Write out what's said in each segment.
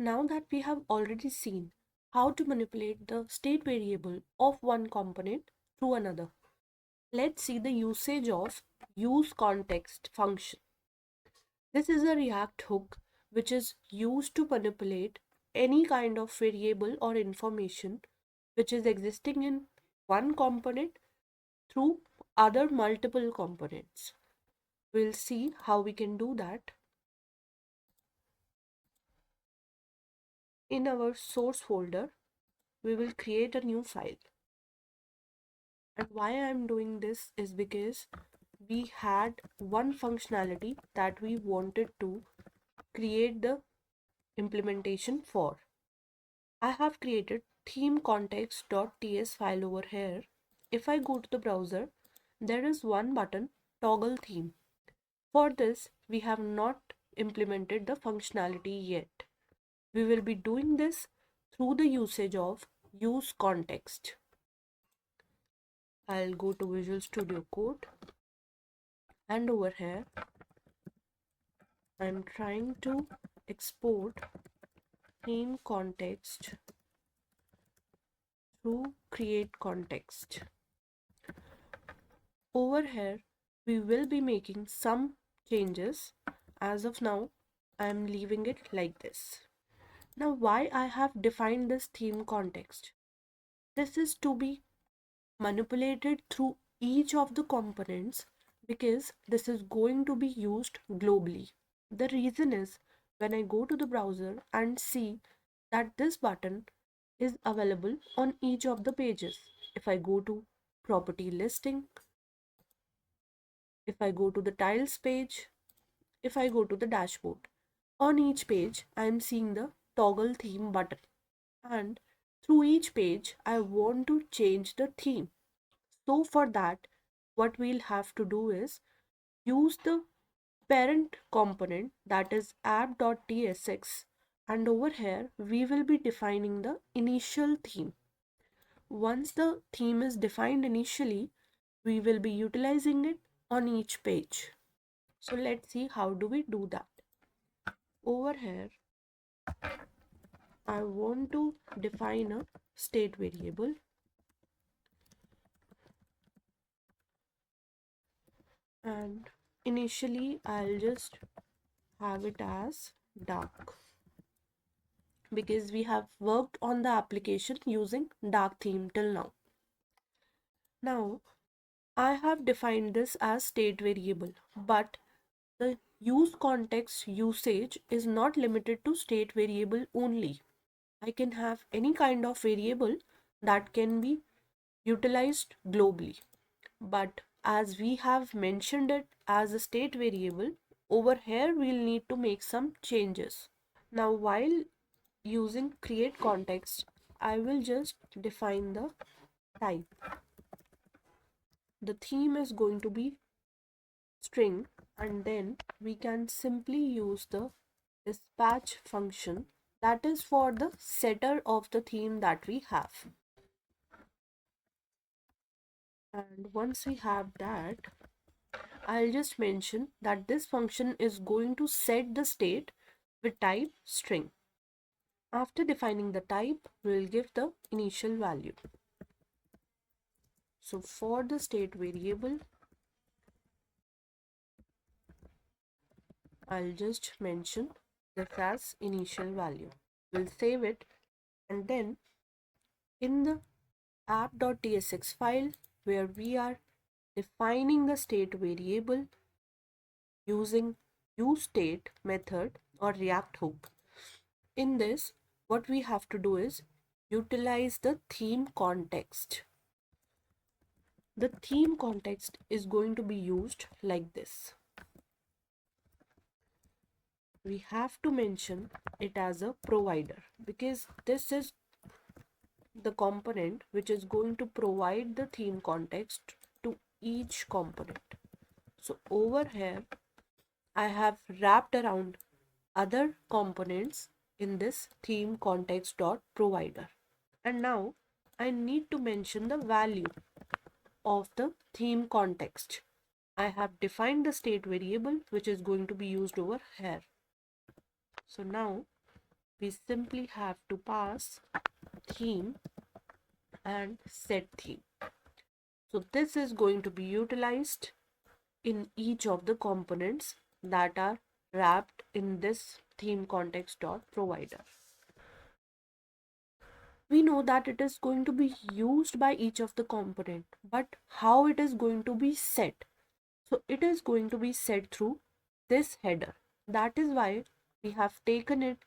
Now that we have already seen how to manipulate the state variable of one component through another, let's see the usage of useContext function. This is a React hook which is used to manipulate any kind of variable or information which is existing in one component through other multiple components. We'll see how we can do that. In our source folder, we will create a new file. And why I'm doing this is because we had one functionality that we wanted to create the implementation for. I have created themecontext.ts file over here. If I go to the browser, there is one button, toggle theme. For this, we have not implemented the functionality yet. We will be doing this through the usage of useContext. I'll go to Visual Studio Code, and over here I'm trying to export theme context through create context. Over here we will be making some changes. As of now, I'm leaving it like this. Now, why I have defined this theme context? This is to be manipulated through each of the components because this is going to be used globally. The reason is when I go to the browser and see that this button is available on each of the pages. If I go to property listing, if I go to the tiles page, if I go to the dashboard, on each page I am seeing the toggle theme button, and through each page I want to change the theme. So for that, what we'll have to do is use the parent component, that is app.tsx, and over here we will be defining the initial theme. Once the theme is defined initially, we will be utilizing it on each page. So let's see how do we do that. Over here I want to define a state variable, and initially I'll just have it as dark because we have worked on the application using dark theme till now. Now I have defined this as state variable, but the use context usage is not limited to state variable only. I can have any kind of variable that can be utilized globally. But as we have mentioned it as a state variable, over here we'll need to make some changes. Now while using create context, I will just define the type. The theme is going to be string, and then we can simply use the dispatch function, that is for the setter of the theme that we have. And once we have that, I'll just mention that this function is going to set the state with type string. After defining the type, we'll give the initial value. So for the state variable, I'll just mention this as initial value. We'll save it, and then in the app.tsx file where we are defining the state variable using useState method or React hook. In this, what we have to do is utilize the theme context. The theme context is going to be used like this. We have to mention it as a provider because this is the component which is going to provide the theme context to each component. So over here I have wrapped around other components in this theme context dot provider, and now I need to mention the value of the theme context. I have defined the state variable which is going to be used over here. So now we simply have to pass theme and set theme. So this is going to be utilized in each of the components that are wrapped in this theme context.provider. We know that it is going to be used by each of the component, but how it is going to be set? So it is going to be set through this header. That is why we have taken it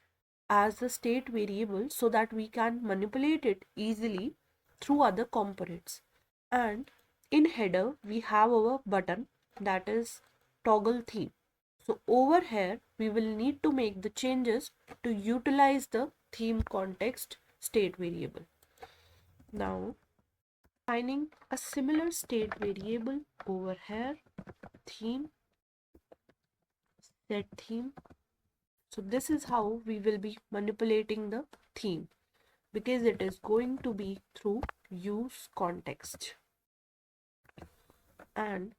as a state variable so that we can manipulate it easily through other components. And in header we have our button, that is toggle theme. So over here we will need to make the changes to utilize the theme context state variable. Now finding a similar state variable over here, theme, set theme. So this is how we will be manipulating the theme, because it is going to be through use context, and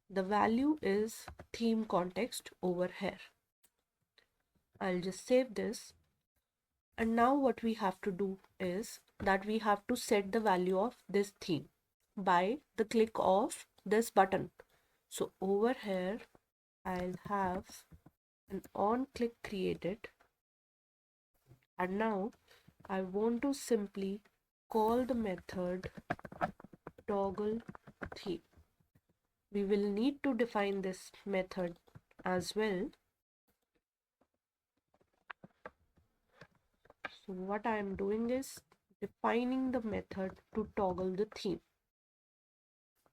the value is theme context over here. I'll just save this. And now what we have to do is that we have to set the value of this theme by the click of this button. So over here I'll have an on click created, and now I want to simply call the method toggle theme. We will need to define this method as well. So what I am doing is defining the method to toggle the theme.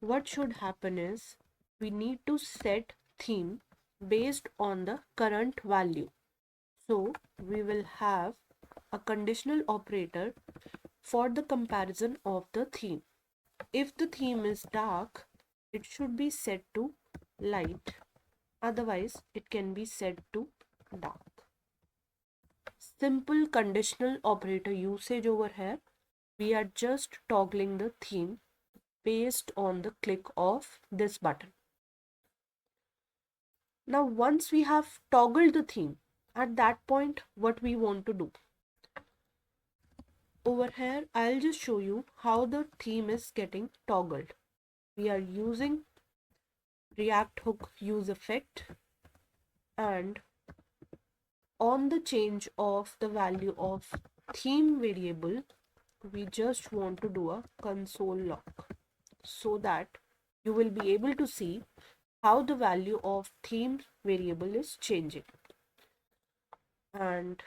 What should happen is we need to set theme based on the current value. So we will have a conditional operator for the comparison of the theme. If the theme is dark, it should be set to light, otherwise it can be set to dark. Simple conditional operator usage over here. We are just toggling the theme based on the click of this button. Now once we have toggled the theme, at that point what we want to do. Over here I'll just show you how the theme is getting toggled. We are using React hook use effect, and on the change of the value of theme variable, we just want to do a console log so that you will be able to see how the value of theme variable is changing. And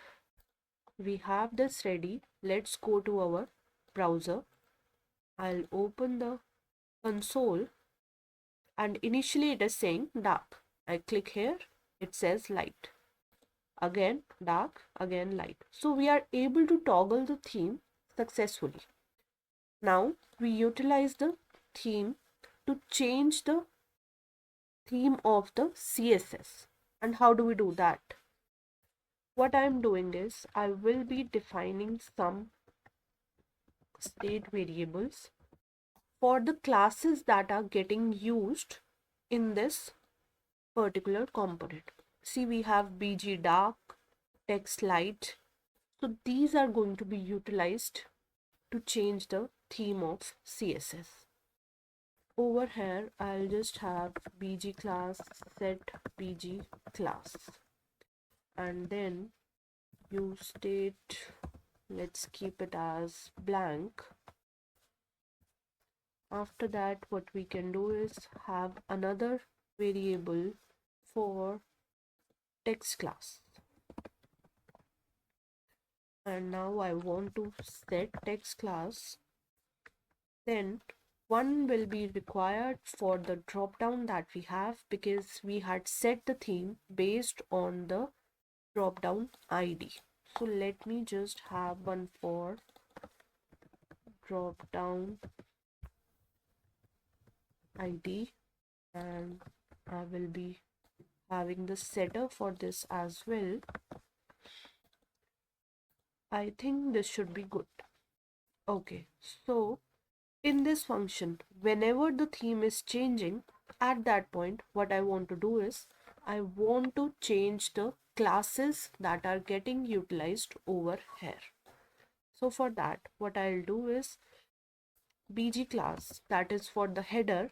we have this ready. Let's go to our browser. I'll open the console, and initially it is saying dark. I click here, it says light. Again dark, again light. So we are able to toggle the theme successfully. Now we utilize the theme to change the theme of the CSS. And how do we do that? What I'm doing is I will be defining some state variables for the classes that are getting used in this particular component. See, we have bg dark, text light. So these are going to be utilized to change the theme of CSS. Over here I'll just have bg class set bg class, and then use state, let's keep it as blank. After that what we can do is have another variable for text class, and now I want to set text class. Then one will be required for the drop down that we have, because we had set the theme based on the drop down ID. So let me just have one for drop down ID, and I will be having the setter for this as well. I think this should be good. Okay, so in this function, whenever the theme is changing, at that point what I want to do is I want to change the classes that are getting utilized over here. So for that, what I'll do is bg class, that is for the header,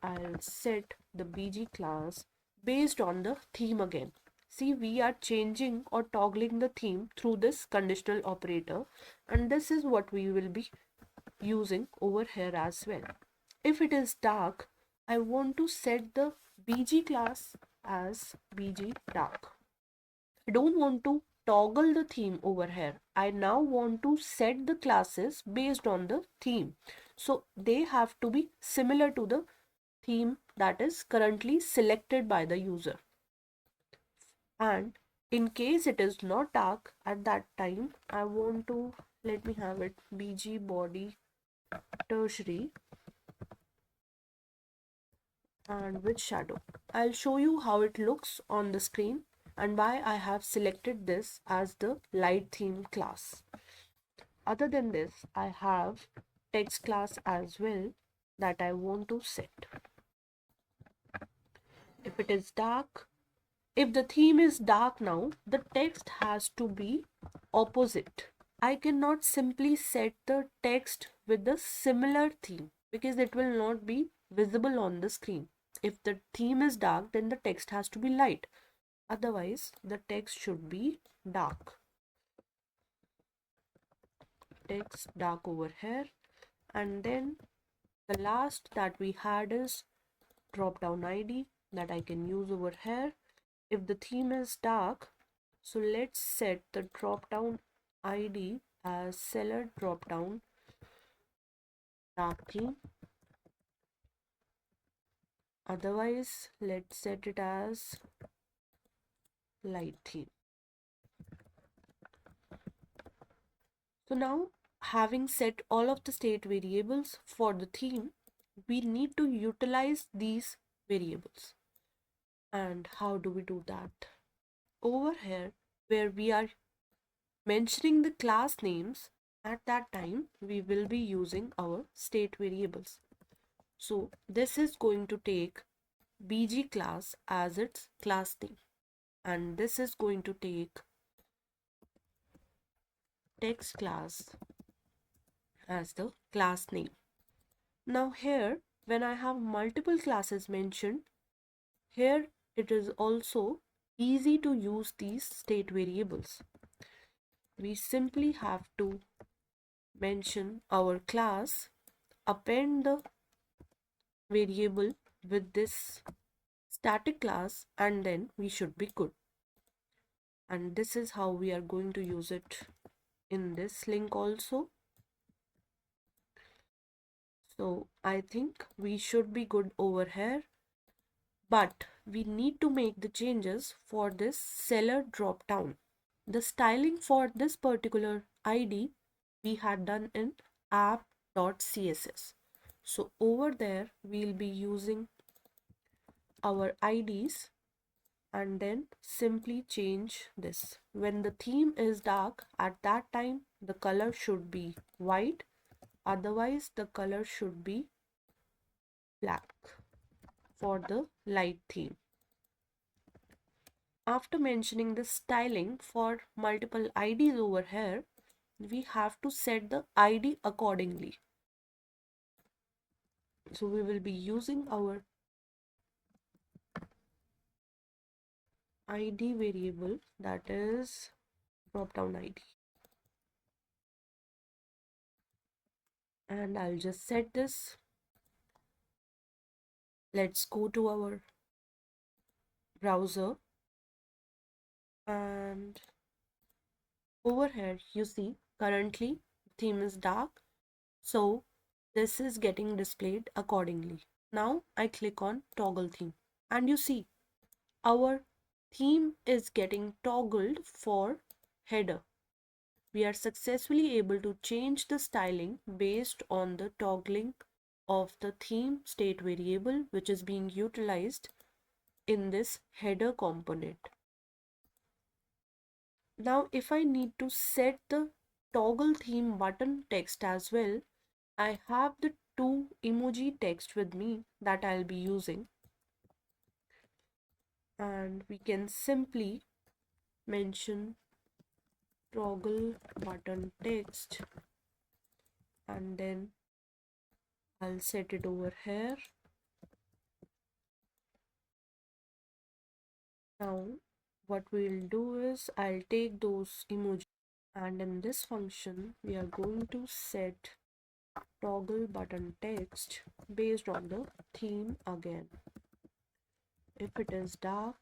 I'll set the bg class based on the theme again. See, we are changing or toggling the theme through this conditional operator, and this is what we will be using over here as well. If it is dark, I want to set the bg class as bg dark. I don't want to toggle the theme over here. I now want to set the classes based on the theme. So they have to be similar to the theme that is currently selected by the user. And in case it is not dark at that time, I want to, let me have it, bg body tertiary and with shadow. I'll show you how it looks on the screen and why I have selected this as the light theme class. Other than this, I have text class as well that I want to set. If it is dark, if the theme is dark now, the text has to be opposite. I cannot simply set the text with the similar theme because it will not be visible on the screen. If the theme is dark, then the text has to be light. Otherwise, the text should be dark. Text dark over here. And then the last that we had is drop down ID that I can use over here. If the theme is dark, so let's set the drop down ID as seller drop down dark theme. Otherwise, let's set it as light theme. So now, having set all of the state variables for the theme, we need to utilize these variables. And how do we do that? Over here, where we are mentioning the class names, at that time we will be using our state variables. So this is going to take bg class as its class name, and this is going to take text class as the class name. Now here, when I have multiple classes mentioned, here it is also easy to use these state variables. We simply have to mention our class, append the variable with this static class, and then we should be good. And this is how we are going to use it in this link also. So I think we should be good over here, but we need to make the changes for this seller drop down. The styling for this particular ID we had done in app.css. So over there we'll be using our IDs and then simply change this. When the theme is dark, at that time the color should be white, otherwise the color should be black for the light theme. After mentioning the styling for multiple IDs over here, we have to set the ID accordingly. So we will be using our ID variable, that is drop down ID. And I'll just set this. Let's go to our browser, and over here you see currently theme is dark, so this is getting displayed accordingly. Now I click on toggle theme and you see our theme is getting toggled for header. We are successfully able to change the styling based on the toggling of the theme state variable, which is being utilized in this header component. Now if I need to set the toggle theme button text as well, I have the two emoji text with me that I'll be using, and we can simply mention toggle button text, and then I'll set it over here. Now what we'll do is I'll take those emojis, and in this function we are going to set toggle button text based on the theme again. If it is dark,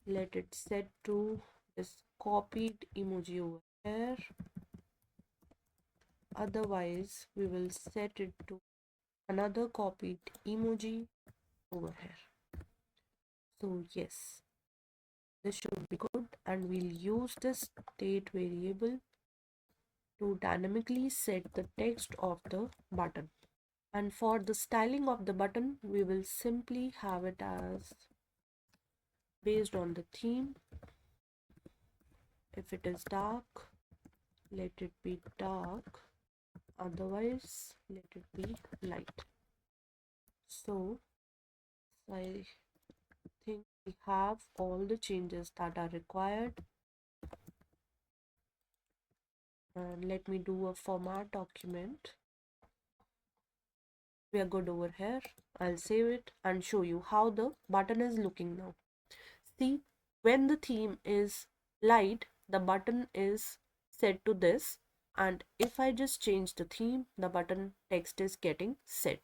let it set to this copied emoji over here. Otherwise, we will set it to another copied emoji over here. So yes, this should be good, and we'll use this state variable to dynamically set the text of the button. And for the styling of the button, we will simply have it as based on the theme. If it is dark, let it be dark, otherwise let it be light. So I think we have all the changes that are required, and let me do a format document. We are good over here. I'll save it and show you how the button is looking now. See, when the theme is light, the button is set to this, and if I just change the theme, the button text is getting set.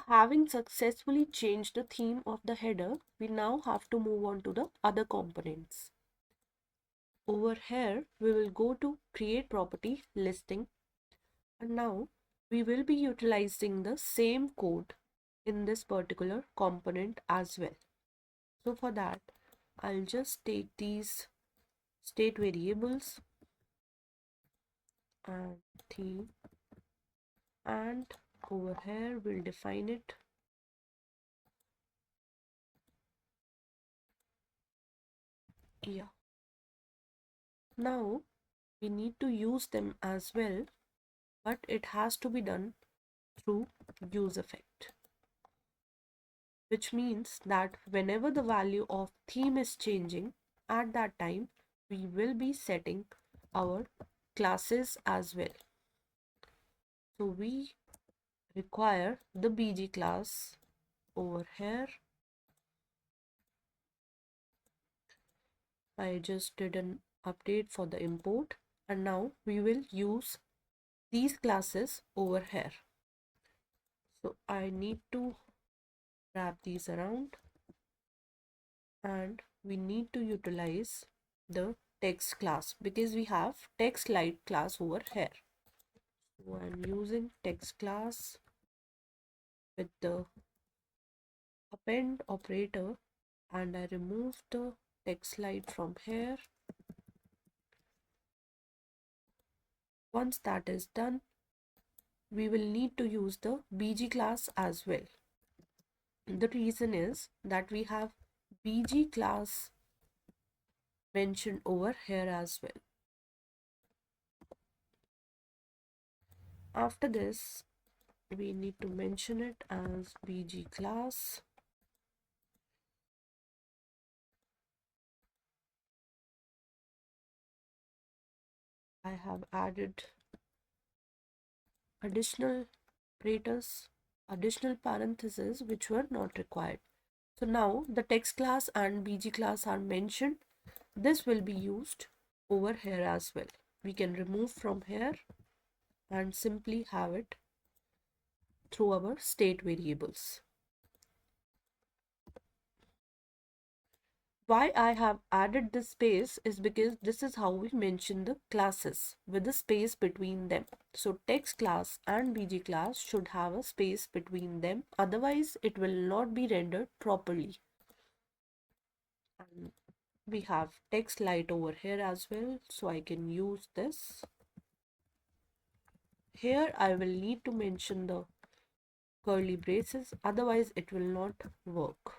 Having successfully changed the theme of the header, we now have to move on to the other components. Over here, we will go to create property listing, and now we will be utilizing the same code in this particular component as well. So for that, I'll just take these state variables and theme, and over here we'll define it. Yeah. Now we need to use them as well, but it has to be done through use effect, which means that whenever the value of theme is changing, at that time we will be setting our classes as well. So we require the bg class over here. I just did an update for the import, and now we will use these classes over here. So I need to wrap these around, and we need to utilize the text class because we have text light class over here. So I'm using text class with the append operator, and I remove the text light from here. Once that is done, we will need to use the bg class as well. The reason is that we have bg class mentioned over here as well. After this, we need to mention it as bg class. I have added additional operators, additional parentheses which were not required. So now the text class and bg class are mentioned. This will be used over here as well. We can remove from here and simply have it through our state variables. Why I have added this space is because this is how we mention the classes with a space between them. So text class and bg class should have a space between them, otherwise it will not be rendered properly. And we have text light over here as well, so I can use this. Here I will need to mention the curly braces, otherwise it will not work.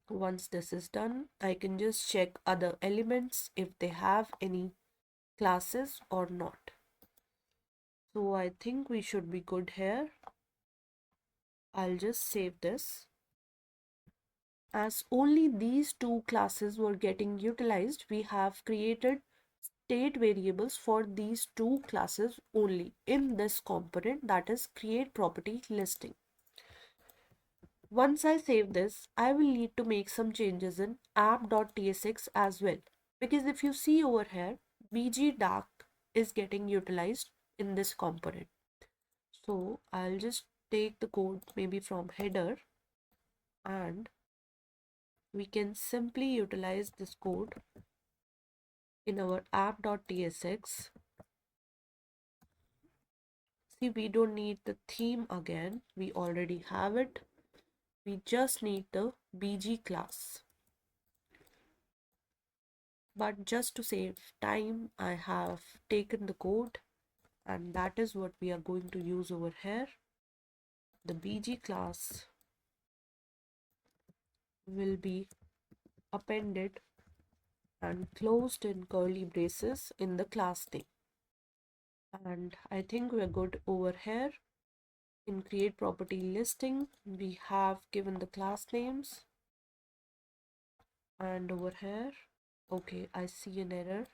Once this is done, I can just check other elements if they have any classes or not. So I think we should be good here. I'll just save this. As only these two classes were getting utilized, we have created state variables for these two classes only in this component, that is create property listing. Once I save this, I will need to make some changes in app.tsx as well. Because if you see over here, bgdark is getting utilized in this component. So I'll just take the code maybe from header, and we can simply utilize this code in our app.tsx. See, we don't need the theme again. We already have it. We just need the bg class. But just to save time, I have taken the code, and that is what we are going to use over here. The bg class will be appended and closed in curly braces in the class name. And I think we're good over here. In create property listing, we have given the class names, and over here, okay, I see an error.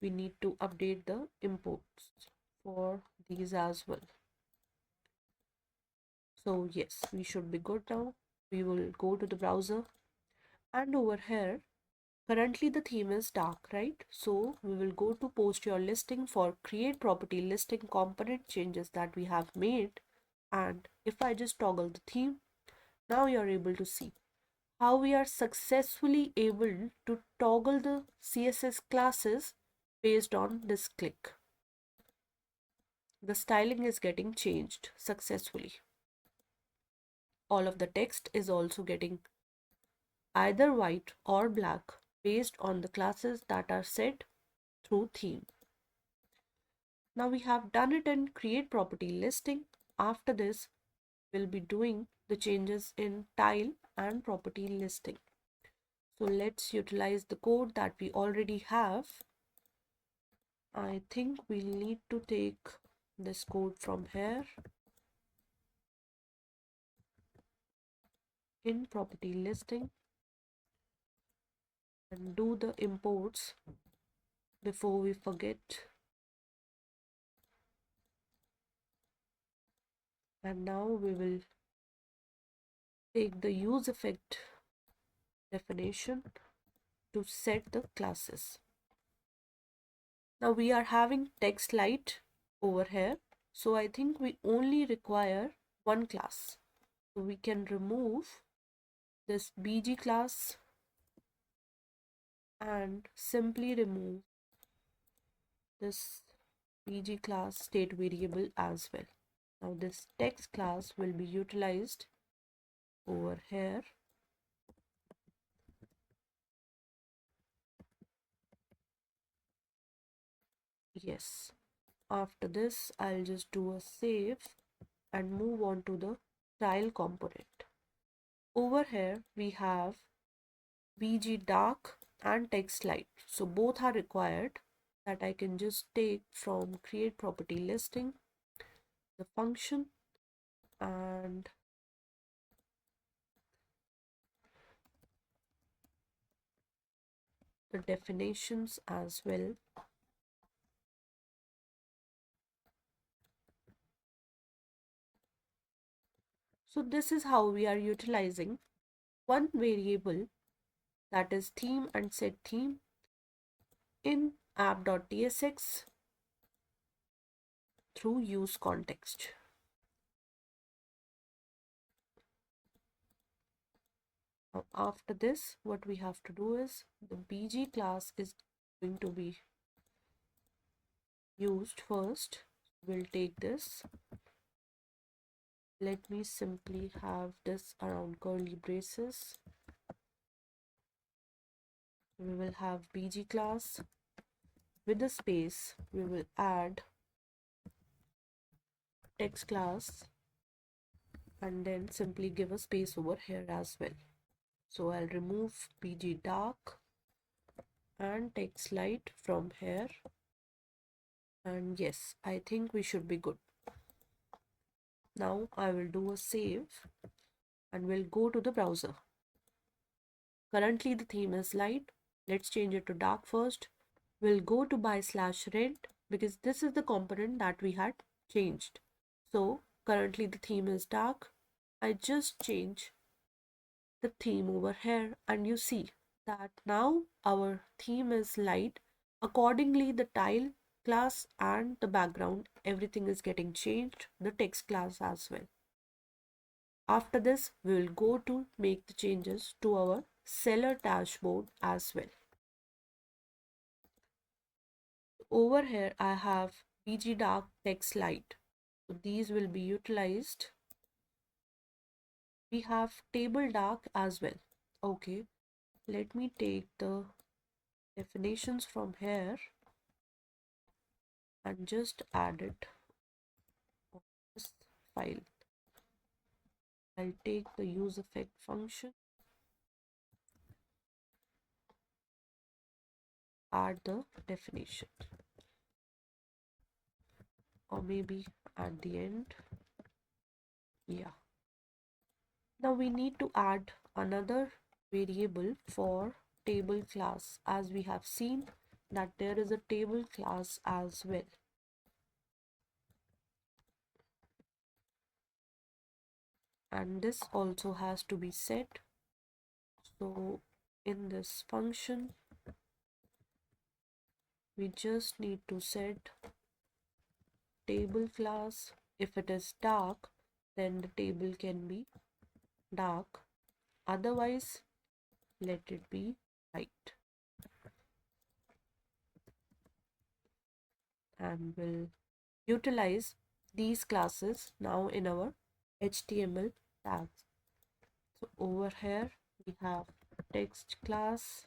We need to update the imports for these as well. So yes, we should be good now. We will go to the browser, and over here, currently the theme is dark, right? So we will go to post your listing for create property listing component changes that we have made. And if I just toggle the theme, now you're able to see how we are successfully able to toggle the CSS classes based on this click. The styling is getting changed successfully. All of the text is also getting either white or black based on the classes that are set through theme. Now we have done it in create property listing. After this, we'll be doing the changes in tile and property listing. So let's utilize the code that we already have. I think we'll need to take this code from here in property listing and do the imports before we forget. And now we will take the use effect definition to set the classes. Now we are having text light over here, so I think we only require one class. So we can remove this bg class and simply remove this bg class state variable as well. Now this text class will be utilized over here. Yes, after this I'll just do a save and move on to the style component. Over here we have bg dark and text light, so both are required. That I can just take from create property listing, the function, and the definitions as well. So this is how we are utilizing one variable, that is theme and set theme, in app.tsx through use context. Now after this, what we have to do is the bg class is going to be used first. We'll take this. Let me simply have this around curly braces. We will have bg class. With the space, we will add text class and then simply give a space over here as well. So I'll remove bg dark and text light from here, and yes, I think we should be good. Now I will do a save and we'll go to the browser. Currently the theme is light. Let's change it to dark first. We'll go to by/rent because this is the component that we had changed. So currently the theme is dark. I just change the theme over here and you see that now our theme is light. Accordingly, the tile class and the background, everything is getting changed, the text class as well. After this, we will go to make the changes to our seller dashboard as well. Over here, I have BG dark text light. So these will be utilized. We have table dark as well. Okay, let me take the definitions from here and just add it on this file. I'll take the use effect function, add the definition, or maybe at the end. Yeah. Now we need to add another variable for table class, as we have seen that there is a table class as well. And this also has to be set. So in this function, we just need to set table class. If it is dark, then the table can be dark. Otherwise, let it be light. And we'll utilize these classes now in our HTML tags. So over here we have text class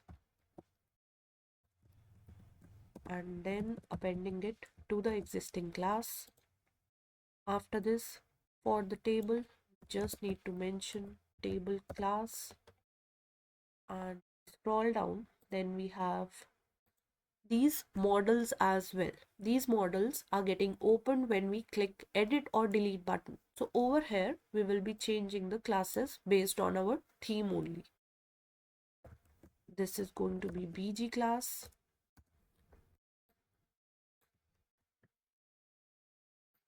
and then appending it to the existing class. After this, for the table, just need to mention table class and scroll down. Then we have these models as well. These models are getting opened when we click edit or delete button. So over here, we will be changing the classes based on our theme only. This is going to be BG class.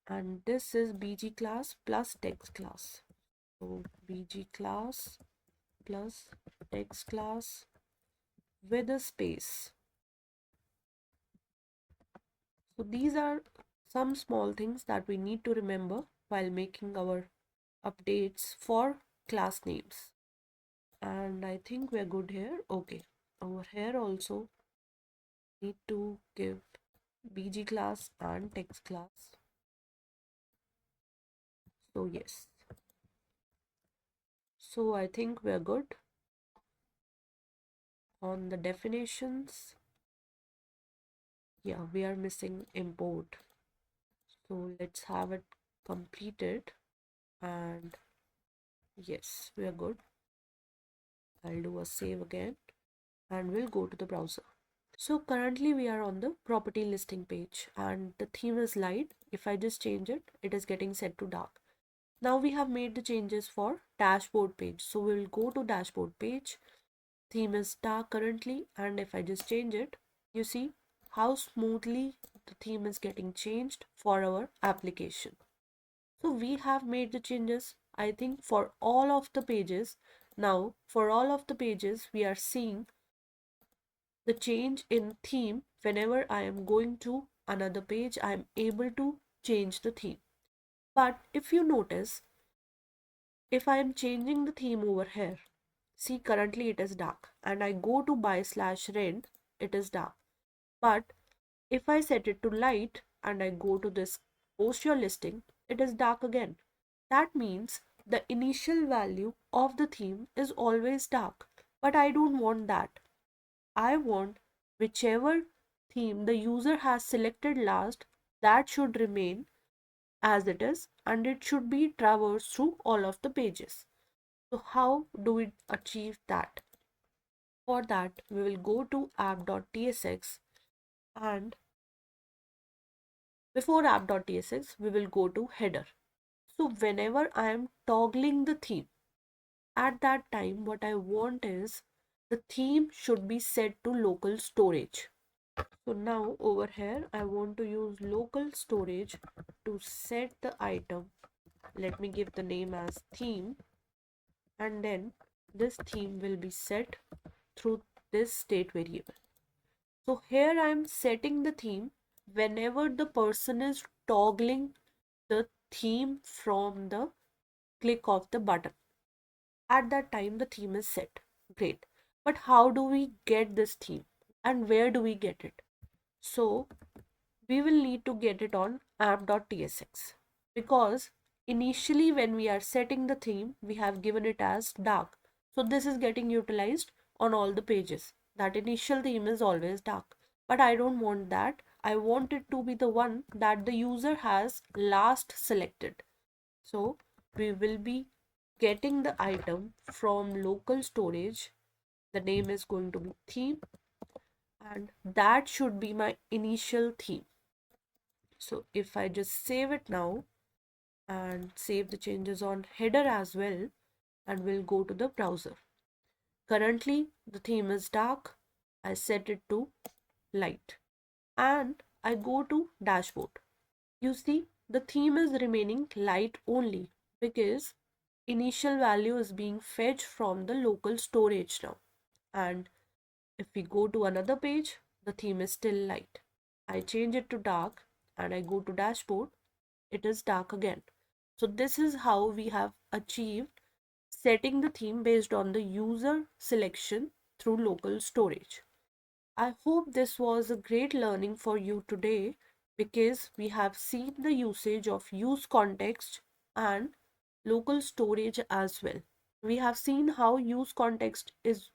And this is BG class plus text class. So BG class plus text class with a space. So these are some small things that we need to remember while making our updates for class names. And I think we're good here. Okay, over here also need to give BG class and text class. So yes, so I think we're good on the definitions. Yeah, we are missing import, so let's have it completed. And yes, we are good. I'll do a save again and we'll go to the browser. So currently we are on the property listing page and the theme is light. If I just change it, it is getting set to dark. Now we have made the changes for dashboard page. So we will go to dashboard page. Theme is dark currently, and if I just change it, you see how smoothly the theme is getting changed for our application. So we have made the changes, I think, for all of the pages. Now for all of the pages we are seeing the change in theme. Whenever I am going to another page, I am able to change the theme. But if you notice, if I am changing the theme over here, see currently it is dark and I go to by/rent, it is dark. But if I set it to light and I go to this post your listing, it is dark again. That means the initial value of the theme is always dark. But I don't want that. I want whichever theme the user has selected last, that should remain as it is and it should be traversed through all of the pages. So how do we achieve that? For that, we will go to app.tsx and before app.tsx, we will go to header. So whenever I am toggling the theme, at that time, what I want is the theme should be set to local storage. So now over here, I want to use local storage to set the item. Let me give the name as theme, and then this theme will be set through this state variable. So here I am setting the theme whenever the person is toggling the theme from the click of the button. At that time, the theme is set. Great. But how do we get this theme and where do we get it? So we will need to get it on app.tsx because initially when we are setting the theme, we have given it as dark. So this is getting utilized on all the pages. That initial theme is always dark. But I don't want that. I want it to be the one that the user has last selected. So we will be getting the item from local storage. The name is going to be theme, and that should be my initial theme. So if I just save it now and save the changes on header as well, and we'll go to the browser. Currently the theme is dark. I set it to light and I go to dashboard. You see the theme is remaining light only because initial value is being fetched from the local storage now. And if we go to another page, the theme is still light. I change it to dark and I go to dashboard, it is dark again. So this is how we have achieved setting the theme based on the user selection through local storage. I hope this was a great learning for you today because we have seen the usage of use context and local storage as well. We have seen how use context is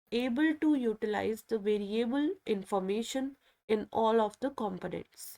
able to utilize the variable information in all of the components.